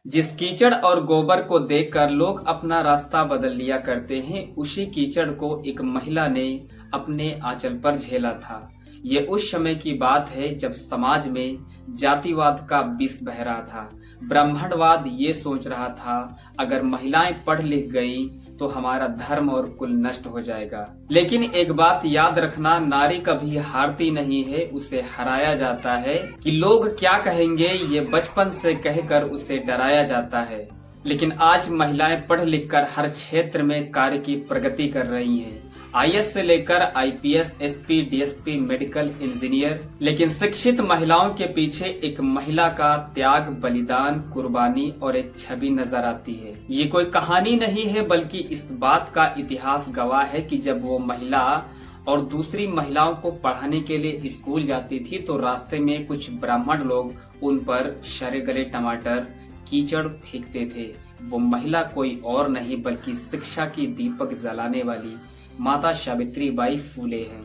जिस कीचड़ और गोबर को देखकर लोग अपना रास्ता बदल लिया करते हैं, उसी कीचड़ को एक महिला ने अपने आंचल पर झेला था। ये उस समय की बात है जब समाज में जातिवाद का विष बह रहा था। ब्राह्मणवाद ये सोच रहा था, अगर महिलाएं पढ़ लिख गईं तो हमारा धर्म और कुल नष्ट हो जाएगा। लेकिन एक बात याद रखना, नारी कभी हारती नहीं है, उसे हराया जाता है। कि लोग क्या कहेंगे ये बचपन से कहकर उसे डराया जाता है। लेकिन आज महिलाएं पढ़ लिखकर हर क्षेत्र में कार्य की प्रगति कर रही हैं। आईएएस से लेकर IPS, SP, DSP, medical engineer. लेकिन शिक्षित महिलाओं के पीछे एक महिला का त्याग, बलिदान, कुर्बानी और एक छवि नजर आती है। ये कोई कहानी नहीं है, बल्कि इस बात का इतिहास गवाह है कि जब वो महिला और दूसरी महिलाओं को पढ़ाने के लिए स्कूल जाती थी तो रास्ते में कुछ ब्राह्मण लोग उन पर शरे गले टमाटर, कीचड़ फेंकते थे। वो महिला कोई और नहीं बल्कि शिक्षा की दीपक जलाने वाली माता सावित्री बाई फूले हैं।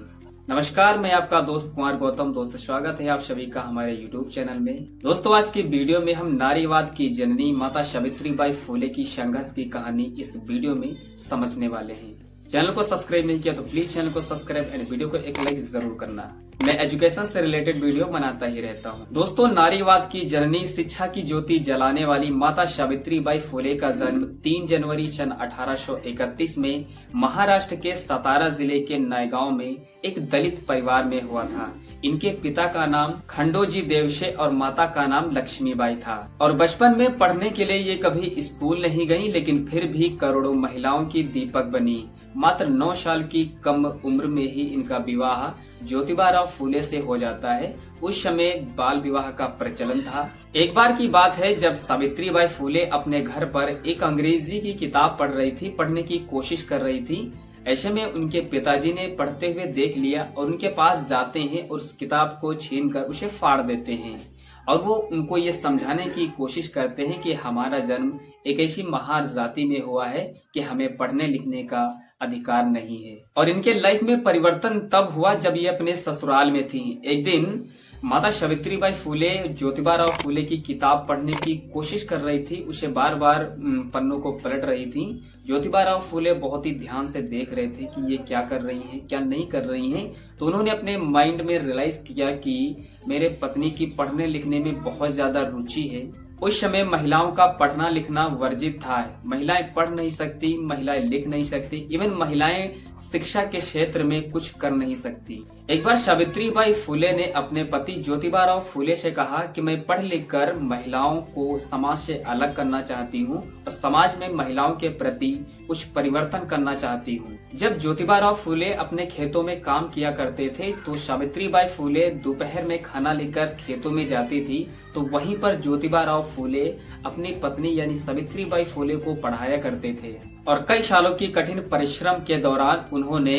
नमस्कार, मैं आपका दोस्त कुमार गौतम। दोस्तों, स्वागत है आप सभी का हमारे YouTube चैनल में। दोस्तों, आज की वीडियो में हम नारीवाद की जननी माता सावित्री बाई फूले की संघर्ष की कहानी इस वीडियो में समझने वाले हैं। चैनल को सब्सक्राइब नहीं किया तो प्लीज चैनल को सब्सक्राइब एंड वीडियो को एक लाइक जरूर करना। मैं एजुकेशन से रिलेटेड वीडियो बनाता ही रहता हूँ। दोस्तों, नारीवाद की जननी, शिक्षा की ज्योति जलाने वाली माता सावित्री बाई फूले का जन्म 3 जनवरी सन 1831 में महाराष्ट्र के सतारा जिले के नयगांव में एक दलित परिवार में हुआ था। इनके पिता का नाम खंडोजी देवशे और माता का नाम लक्ष्मीबाई था। और बचपन में पढ़ने के लिए ये कभी स्कूल नहीं गईं, लेकिन फिर भी करोड़ों महिलाओं की दीपक बनी। मात्र 9 साल की कम उम्र में ही इनका विवाह ज्योतिबा फूले से हो जाता है। उस समय बाल विवाह का प्रचलन था। एक बार की बात है जब सावित्री बाई फूले अपने घर पर एक अंग्रेजी की किताब पढ़ने की कोशिश कर रही थी। ऐसे में उनके पिताजी ने पढ़ते हुए देख लिया और उनके पास जाते हैं और उस किताब को छीनकर उसे फाड़ देते हैं। और वो उनको ये समझाने की कोशिश करते हैं कि हमारा जन्म एक ऐसी महान जाति में हुआ है कि हमें पढ़ने लिखने का अधिकार नहीं है। और इनके लाइफ में परिवर्तन तब हुआ जब ये अपने ससुराल में थी। एक दिन माता सावित्री बाई फूले ज्योतिबा फूले की किताब पढ़ने की कोशिश कर रही थी। उसे बार बार पन्नों को पलट रही थी। ज्योतिबा फूले बहुत ही ध्यान से देख रहे थे कि ये क्या कर रही हैं, क्या नहीं कर रही हैं। तो उन्होंने अपने माइंड में रियलाइज किया कि मेरे पत्नी की पढ़ने लिखने में बहुत ज्यादा रुचि है। उस समय महिलाओं का पढ़ना लिखना वर्जित था। महिलाएं पढ़ नहीं सकती, महिलाएं लिख नहीं सकती, इवन महिलाएं शिक्षा के क्षेत्र में कुछ कर नहीं सकती। एक बार सावित्री बाई फूले ने अपने पति ज्योतिबा फूले से कहा कि मैं पढ़ लिख कर महिलाओं को समाज से अलग करना चाहती हूँ और समाज में महिलाओं के प्रति कुछ परिवर्तन करना चाहती हूँ। जब ज्योतिबा फूले अपने खेतों में काम किया करते थे तो सावित्री बाई फूले दोपहर में खाना लेकर खेतों में जाती थी। तो वहीं पर ज्योतिबा फूले अपनी पत्नी यानी सावित्री बाई फूले को पढ़ाया करते थे। और कई सालों की कठिन परिश्रम के दौरान उन्होंने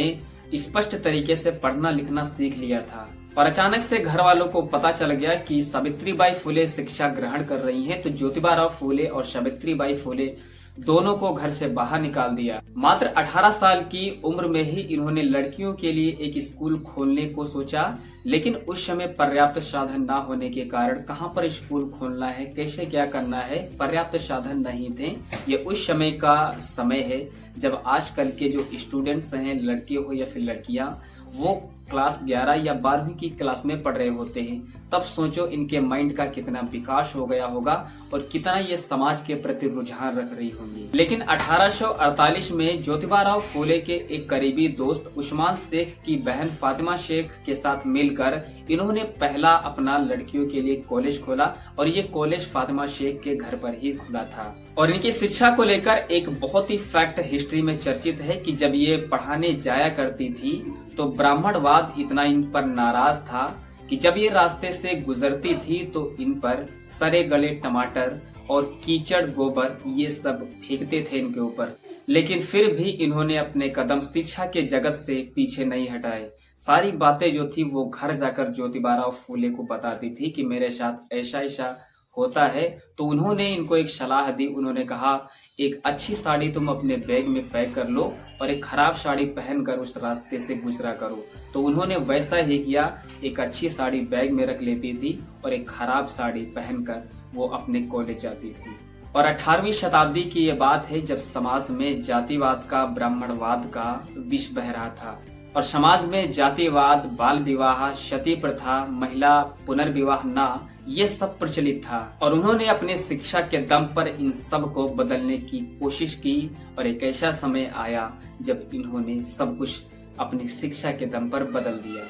स्पष्ट तरीके से पढ़ना लिखना सीख लिया था। और अचानक से घर वालों को पता चल गया कि सावित्री बाई फूले शिक्षा ग्रहण कर रही हैं। तो ज्योतिबा फूले और सावित्री बाई फूले दोनों को घर से बाहर निकाल दिया। मात्र 18 साल की उम्र में ही इन्होंने लड़कियों के लिए एक स्कूल खोलने को सोचा। लेकिन उस समय पर्याप्त साधन न होने के कारण कहां पर स्कूल खोलना है, कैसे क्या करना है, पर्याप्त साधन नहीं थे। ये उस समय का समय है जब आजकल के जो स्टूडेंट्स हैं, लड़के हो या फिर लड़कियां, वो क्लास 11 या 12वीं की क्लास में पढ़ रहे होते हैं। तब सोचो इनके माइंड का कितना विकास हो गया होगा और कितना ये समाज के प्रति रुझान रख रही होंगी। लेकिन 1848 में ज्योतिबा फूले के एक करीबी दोस्त उस्मान शेख की बहन फातिमा शेख के साथ मिलकर इन्होंने पहला अपना लड़कियों के लिए कॉलेज खोला। और ये कॉलेज फातिमा शेख के घर पर ही खुला था। और इनकी शिक्षा को लेकर एक बहुत ही फैक्ट हिस्ट्री में चर्चित है कि जब ये पढ़ाने जाया करती थी तो ब्राह्मणवाद इतना इन पर नाराज था कि जब ये रास्ते से गुजरती थी तो इन पर सड़े गले टमाटर और कीचड़, गोबर ये सब फेंकते थे इनके ऊपर। लेकिन फिर भी इन्होंने अपने कदम शिक्षा के जगत से पीछे नहीं हटाए। सारी बातें जो थी वो घर जाकर ज्योतिबा फूले को बताती थी कि मेरे साथ ऐसा ऐसा होता है। तो उन्होंने इनको एक सलाह दी। उन्होंने कहा, एक अच्छी साड़ी तुम अपने बैग में पैक कर लो और एक खराब साड़ी पहनकर उस रास्ते से गुजरा करो। तो उन्होंने वैसा ही किया। एक अच्छी साड़ी बैग में रख लेती थी और एक खराब साड़ी पहनकर वो अपने कॉलेज जाती थी। और 18वीं शताब्दी की ये बात है जब समाज में जातिवाद का, ब्राह्मणवाद का विष बह रहा था और समाज में जातिवाद, बाल विवाह, सती प्रथा, महिला पुनर्विवाह न, ये सब प्रचलित था। और उन्होंने अपने शिक्षा के दम पर इन सब को बदलने की कोशिश की और एक ऐसा समय आया जब इन्होंने सब कुछ अपनी शिक्षा के दम पर बदल दिया।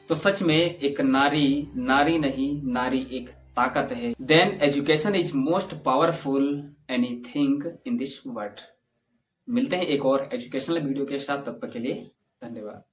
तो सच में एक नारी नहीं, नारी एक ताकत है। Then education is most powerful anything in this world. मिलते हैं एक और एजुकेशनल वीडियो के साथ, तब तक के लिए धन्यवाद।